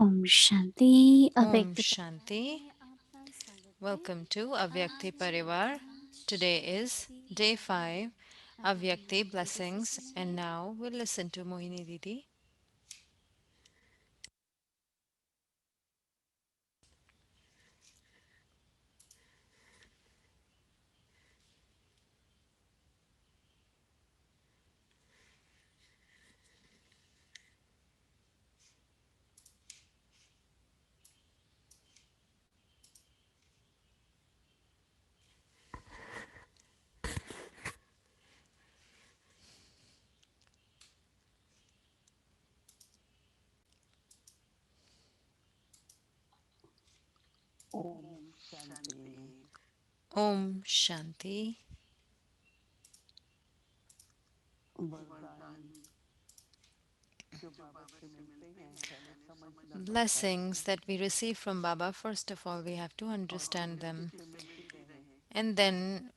Om Shanti Om अव्यक्त Shanti. Welcome to Avyakti Parivar. Today is day 5, Avyakti blessings, and now we'll listen to Mohini Didi. Om Shanti. Om Shanti. वरदान जो बाबा से मिलते हैं पहले समझना पड़ता है। Blessings that we receive from Baba, first of all, we have to और understand स्मृति them से मिलती रहे। and then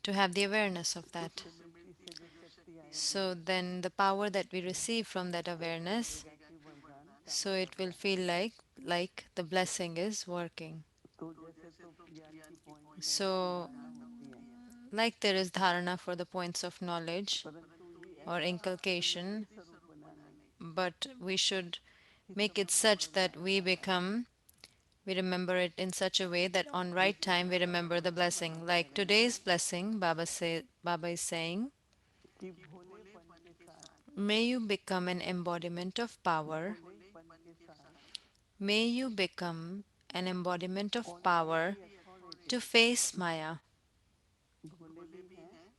to have the awareness of उस that. स्मृति से जो शक्ति आएगी So, then the power that we receive from that ऐसा awareness, लगेगा कि वरदान काम so कर it will रहा है। feel like the blessing is working. तो जैसे तो ज्ञान की पॉइंट्स हैं, ऐसी So, धारणा होती है। like there is dharana for the points of knowledge परंतु ये or ऐसा स्मृति inculcation, स्वरूप बनाने but we should कि make it सबको such that वरदान आता है। we remember it in such a way that on right जैसे time we Baba remember the bar blessing. बार कह Like रहे हैं today's blessing, Baba is saying, कि भोलेपन के साथ, may you become an embodiment of power. भोलेपन के साथ May you become an embodiment of power almighty authority, to face Maya, भोले भी हैं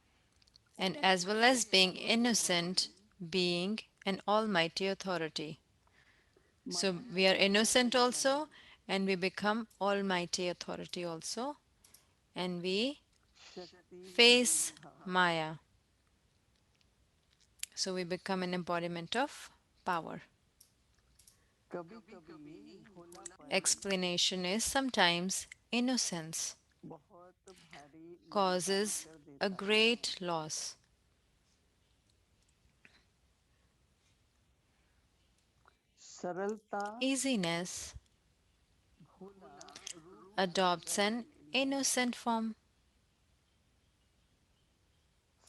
and और as well as being almighty authority. innocent, being an almighty authority. So माया का we are सामना innocent करने also, लगे, and we become almighty authority also, and we शक्ति face स्वरूप भाव। Maya. So we become an embodiment of power. कभी कभी भोलापन Explanation is sometimes innocence बहुत भारी नुकसान causes कर a देता है। great loss. सरलता Easiness भोला रूप adopts धारण an करने लगा। innocent form.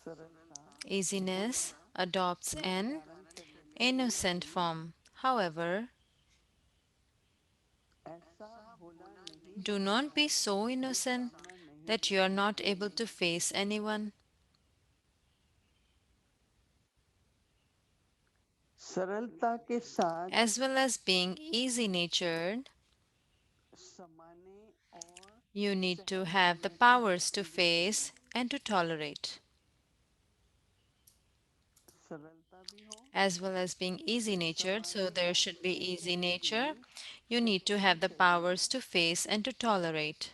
सरलता भोला Easiness adopts रूप an धारण करने लगी। innocent form. However, ऐसा भोला नहीं do बनना not be so कि innocent सामना नहीं that कर you are not सके। able to face anyone. सरलता के साथ As well as being easy natured, समाने और you need to सहन have the करने की powers to शक्ति भी चाहिए। face and to tolerate. सरलता भी हो, As well as being easy natured, so समाने there और should be सहन easy करने की nature. You need to शक्ति भी have the चाहिए। powers to face and to tolerate.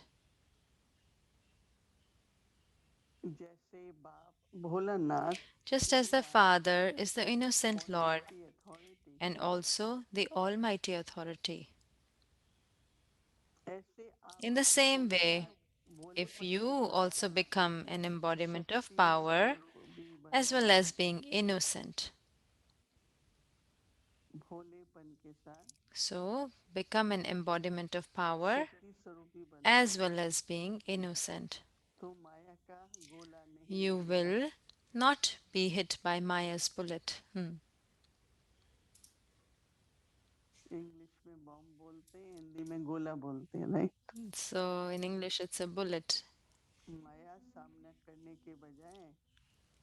जैसे बाप भोलानाथ Just as the रूप Father is the innocent Lord almighty authority and है, also the Almighty Authority. ऐसे आप In the भी same way, Bholenath if भोलेपन you के साथ also become an embodiment of शक्ति power स्वरूप भी as बनो। well as being innocent, भोलेपन के साथ so become an embodiment of power शक्ति स्वरूप भी बनो, as well as being innocent, तो माया का गोला नहीं you लगेगा। will not be hit by Maya's bullet. English में बॉम्ब बोलते हैं, हिंदी में गोला बोलते हैं, right. So in English, it's a bullet. माया सामना करने के बजाय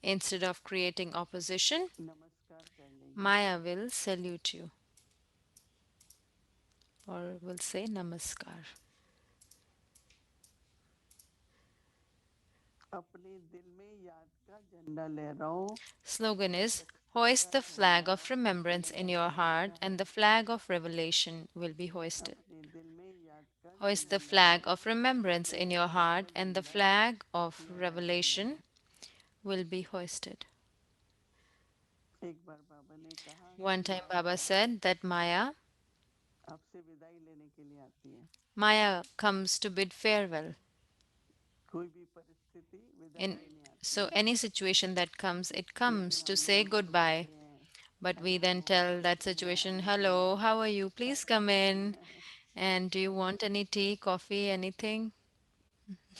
Instead of creating opposition, नमस्कार कर लेगी। Maya will salute you or will say Namaskar. अपने दिल में याद का झंडा लहराओ, Slogan is सत्य hoist का the झंडा flag of remembrance in your heart लहराता and है। the flag of revelation will be hoisted. अपने दिल में याद का Hoist झंडा the flag लहराओ, of remembrance in your सत्य का heart and the झंडा flag of लहराता revelation है। will be hoisted. एक बार बाबा ने कहा One कि time Baba Maya said that आपसे विदाई लेने के लिए आती है। Maya comes to bid farewell. कोई भी परिस्थिति विदाई In लेने आती so है, any situation that comes, it लेकिन comes to हम say लोग goodbye. सोचते हैं But we अरे then tell मोमोज that तो मैं situation, आने दो hello, how are you? खा Please के come जाओ in. And do you want any tea, coffee, anything?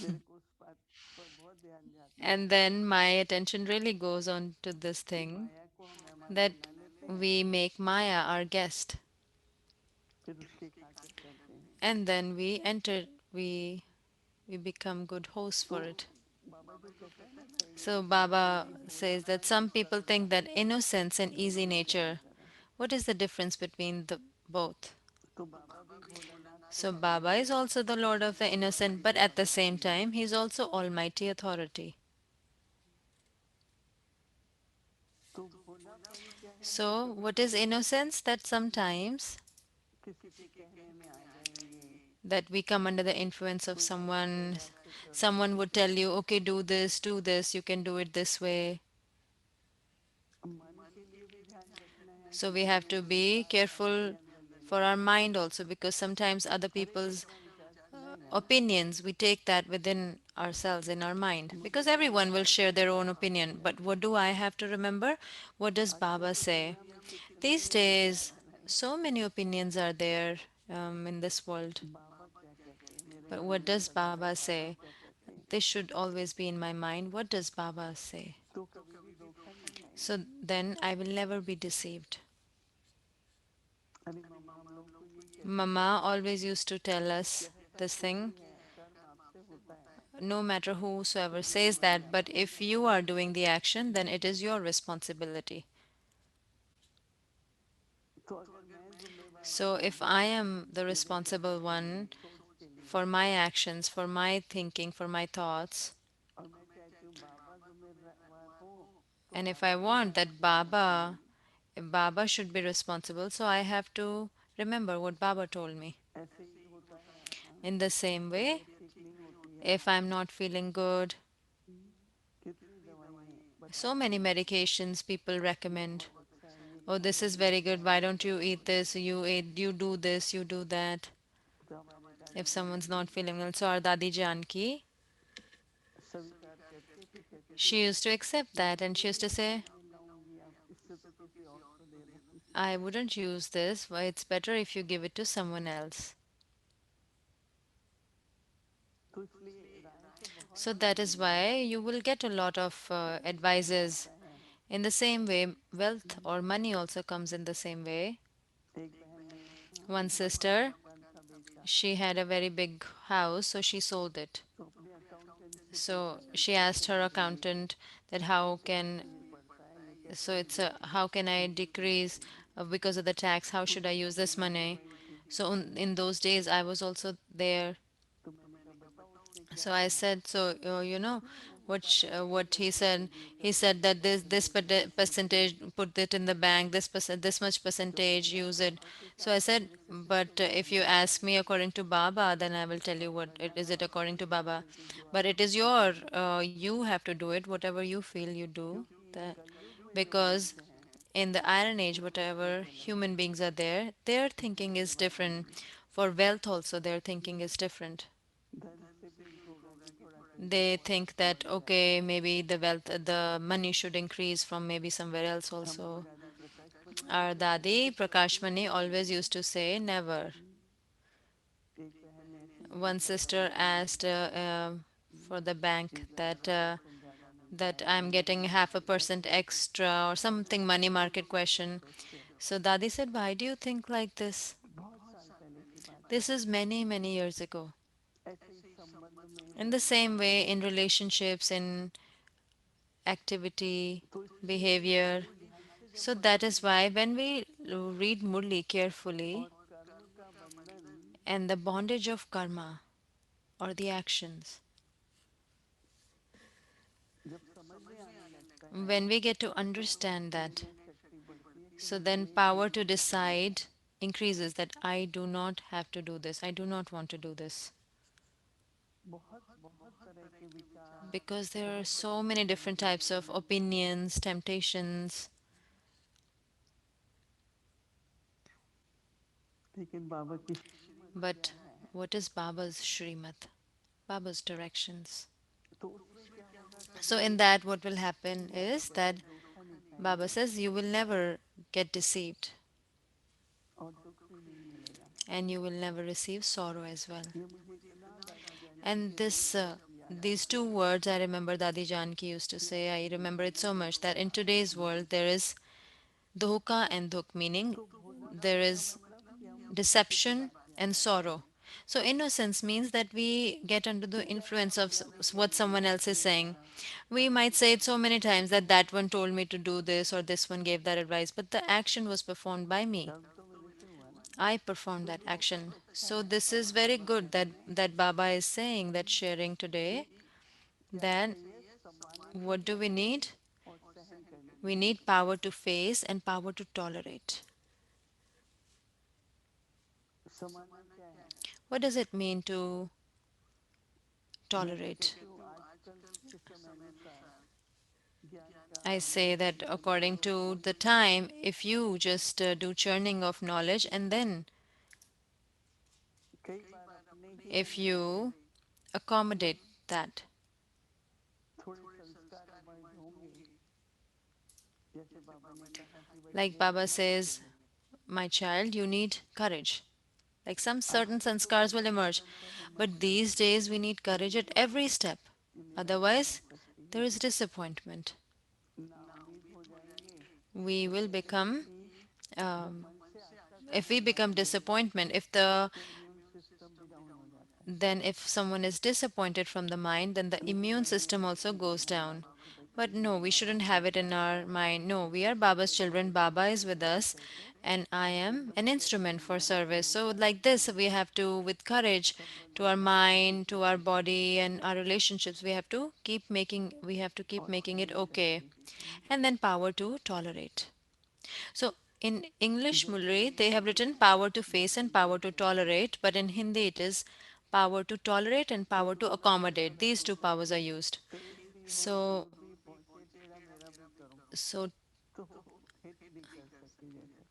मेरे को उस बात पर बहुत ध्यान जाता है And then my attention really goes on to this कि thing माया को हम मेहमान that बना लेते हैं we make Maya our guest. फिर उसके खातिर करते हैं And then we enter, we become good hosts तो for it. बाबा जो कहता है ना सही है So कि Baba कभी says that भोलापन some और people think सरलता that innocence and easy दोनों एक ही nature. अंतर है What is the difference between the both? तो बाबा भी भोलानाथ तो So है ही Baba is also the Lord of the innocent, but at the same almighty time, he is also Almighty Authority. तो भोलापन क्या है कि So, कभी what is कभी innocence? That sometimes किसी के कहने में आ जाएंगे that we come under the influence of कोई रास्ते पे someone. रास्ते चढ़ Someone रास्ते would tell चढ़ते you, okay, do this, you can do it this way. मन के लिए भी ध्यान रखना है So कि we have कहीं to वो be विचार मन careful के अंदर ले for ना our आए mind also, because sometimes other अरे people's कितना विचार सुनाएगा opinions, we take that within ourselves, in our mind, मुझे because याद everyone आता will है share कि their own Baba opinion. But what do I have to remember? What does आजकल Baba की say? दुनिया में कितने These days, विचार हैं so many opinions are there in this world. बाबा क्या कहते हैं मेरे But मन what में does सदा है Baba बाबा say? क्या कहते हैं This should always be in my mind. What does Baba say? तो कभी भी धोखा नहीं So खाएंगे then I will never be deceived. अरे मम्मा हम लोग को यही कहती थी Mama always used to tell कि us कहता this कोई thing, भी है कर्म आपसे होता है no matter whosoever फिर says जिम्मेवारी that, but आपकी if है you are doing the action, then it is your responsibility. तो अगर मैं जिम्मेवार हूँ So if अपने I am एक्शंस the के लिए responsible करने के लिए one सोच के लिए for my actions, for my thinking, for my thoughts, और मैं चाहती हूँ बाबा जिम्मेवार हो तो and if I बाबा की want बात that को मैं Baba, सुनूंगी Baba should be responsible, so I have to remember what Baba told me. ऐसे ही होता है In the same way, तबीयत ठीक नहीं होती है if I'm not feeling good, हम्म, कितनी दवाइयाँ so बताते many हैं medications people ये recommend. बहुत अच्छा है ये Oh, this खाओ is ये very अच्छा good. है Why don't you eat this? You do this, you do that. तो हमारे If दादी जान someone's की not feeling well, so our Dadi Janki, स्वीकार करके फिर कहती थी she used to accept मैं that and she ये used to नहीं say, खाने लाऊंगी आप इससे तो किसी और को दे दो I wouldn't use this. Why, it's better if you give it to someone else. तो इसलिए राय तो बहुत So that is जरूरी है why you will get a lot of वही कहना advices. आता है In the same way, wealth or money also comes in the same way. एक बहन ने One बड़ा sister, मकान सा बेचा she had a very big house, so she sold it. तो अपने अकाउंटेंट से पूछा So कि she कैसे asked her करूंगी accountant that how tax can, ये बढ़ता है ये so कैसे it's मुझे a, how can I मंजूरी decrease होगी because of the tax? How तो should I मैं use this तमिलनाडु money? गई थी So देखने in those days, I was also there. तो मैंने कहा बताओ उसने क्या So I कहा said, so वो सारा what he कैलकुलेट said. करके He चलो said ये that this परसेंटेज यहाँ से इतनी percentage, put it in the bank. This much तो मैंने percentage, कहा use it. बाबा के So हिसाब I से said, मेरे से but कैसे होगा if you ये ask me according to Baba, then I will tell you और what it is. लगाया It according to Baba, क्योंकि जो but it आपको is ठीक your. लगे You have to do it. Whatever you feel, you do क्योंकि that, कलयुग में जो because मनुष्य हैं in the Iron Age, उनकी whatever सोच अलग है human beings are there, their किसी thinking के is बारे different. में For wealth also, their thinking is different. धन से भी इनको होगा कि थोड़ा सा इनका They think that बढ़ जाए okay, maybe the money should increase from maybe somewhere else हमारी also. दादी प्रकाश मणि जी Our कहती थी dadi कि कभी Prakashmani भी always used to say never. एक बहन ने ऐसे ही One पूछा sister बैंक में asked for the कि bank ज़्यादा परसेंट ज़्यादा मिलता that है I'm मैंने getting कहा half a percent ऐसे extra or something money तुम market लोग ऐसे question. सोचते हो So dadi said, why do you think like this? बहुत साल पहले की बात है This is many years ago. ऐसे ही संबंध में In the same व्यवहार way, में in relationships, in activity, तो इसलिए behavior. बड़ी ध्यान से जब So that पढ़ते is हैं why when we read Murli carefully, और कर्म का बंधन and the bondage of karma or the actions, जब समझ में आने लगता है when we get to तो understand that, निर्णय शक्ति बढ़ती है कि so मुझे then ये power नहीं to करना है decide increases, that I do not have to do this, I do not want to do this. बहुत बहुत तरह के विचार Because there are बहुत तरह so की many different types of चीजें opinions, temptations. लेकिन बाबा की श्रीमत क्या But है what is Baba's Shrimat? Baba's directions. तो उसमें क्या होगा So कभी in that, what will happen Baba is कहता that है धोखा नहीं Baba खाएंगे says you will never get deceived, और दुख भी नहीं मिलेगा। and you will never receive sorrow as well. ये मुझे इतना दादी जान की And के दो शब्द याद these आते two हैं words I remember Dadi Janki used to कि say. I आपको remember it Bhola so much that in भरोसा today's world नहीं। there is dhoka and dhuk, meaning तो भोला there भरोसा is मतलब कि हम किसी की deception बात नहीं and मानते sorrow. हैं। So, innocence means that we get under the ठीक है, आप influence of भैया भी what कहेंगे someone else is मेरा saying. We पति might say it पिता so many नहीं times है, that that one told me to do this or this one gave that advice, but the action was performed by me. कर्म तो मेरे से हुआ ना। I performed तो that ये बहुत action. अच्छा So, है this is बाबा very बाबा कह good रहे that, हैं that Baba is saying, that sharing कि today, क्या that चाहिए, सम्मानने के what लिए do we need? और सहन करने के We लिए। need power to face and power to tolerate. सम्मानना क्या है? What does it mean to मैं तो tolerate? कहती हूँ आजकल के समय अनुसार ज्ञान का I say विवेक that का according जो to the मनुष्य time, if you just do churning of knowledge and then कई बार अपने ही if अंदर से you accommodate that, थोड़े संस्कार इमर्ज होंगे। जैसे बाबा ने कहा कि like बच्चे Baba हिम्मत says, करो। my child, you need courage. Like some certain आजकल तो sanskars will बच्चों के emerge. अंदर हिम्मत But नहीं these है days we need courage at every step. कि मेरा क्या हो Otherwise, सकती there है, is disappointment. ना उम्मीद हो जाएंगे। We और will कहते हैं become, कि जब um, मन से आशा if खत्म we हो become जाती है disappointment, if the तो इम्यून सिस्टम भी डाउन हो जाता है। then if someone is disappointed from the mind, then the लेकिन immune वही system है also कि goes हम down. बाबा के बच्चे But no, हैं, we Baba shouldn't have it हमेशा in our कहता है mind. No, we are कि Baba's चलो children. बेटा Baba is ऐसे with ऐसे us, करके and I तो am an बच्चे अपने instrument for अंदर से service. वो So, like जानते this, हैं we have to, with courage, संबंध to our बनाने की mind, to our कोशिश body, करते and हैं our relationships, we have to keep और making it सहन okay. करते हैं। And then power to tolerate. So in English जब Mulri, मैंने they have written power to face and बचपन से power to सोचा tolerate, but in Hindi it is power to tolerate and तो power to बाबा ने accommodate. ऐसा These two सोचा powers कि are used. तेरी भी हो So बुद्धि पहुंचे तेरा मेरा भी करो so तो हित नहीं कर सकते जैसे।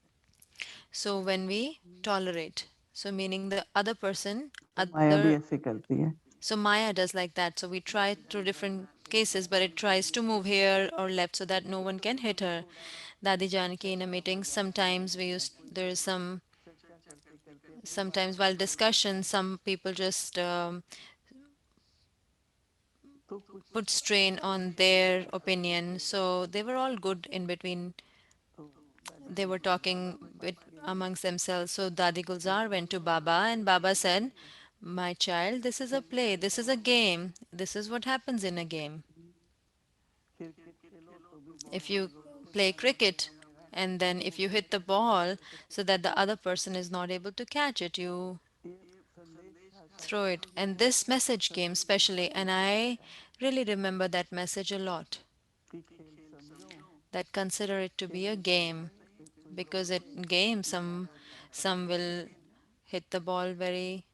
so when we tolerate, so meaning the other person, तो माया other भी ऐसे करती है। so Maya does like that. So we try through different cases, but it tries to move here or left so that no one can hit her. थोड़ा Dadi Janki in a झगड़ा हो meeting, जाता है sometimes या कोई there is some, चर्चा करते करते अपनी बात sometimes while रख लेते discussion, हैं some people just तो कुछ put strain ऐसा on नहीं हो their पाता है। opinion. So they were all good in between. तो दादी They जी were ने बाबा talking के with, पास गई amongst themselves. So Dadi और Gulzar went बोली to बाबा Baba, and ऐसे Baba नहीं said, है, my child, this is a खेलने play, से this क्या is a होगा। game, this is what happens in a game. Cricket खेलो तो भी बॉल If you मारो उससे play बड़ा हो cricket, जाएगा मेरा and then तो if you hit the उससे नहीं ball कर सकते। so that the other person is not able to catch it, you ये संदेश था शायद throw it. And this message came सतयुग specially, and I महायुग का really remember that message a lot. कि खेल समझो, That consider it to be a खेलने से क्या game, है कि कोई because जोर it से game मारा some जाता है तो some चोट will लगती है ना। hit the ball very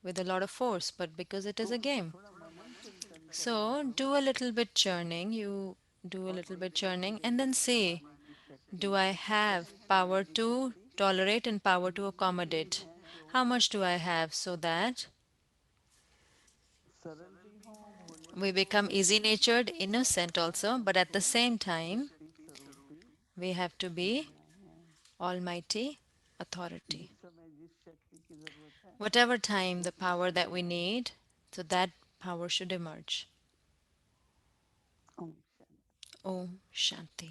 with a lot of force, but because it तो is a game. थोड़ा मनन चिंतन करो So do a little bit churning, you do a और little bit धीरे churning धीरे and then see, बढ़ाने की शक्ति, do I have सहन करने power की to शक्ति tolerate and power to यूं accommodate? है जो How much do I have so that सरल भी हो, भोले we भी हो, become easy natured, innocent also, but at the तो same time, शक्ति स्वरूप भी we have to be बनना है। almighty authority. जिस समय जिस शक्ति की जरूरत है Whatever time वो the power शक्ति that we आएगी। need, so that power should emerge. Om Shanti. Om Shanti.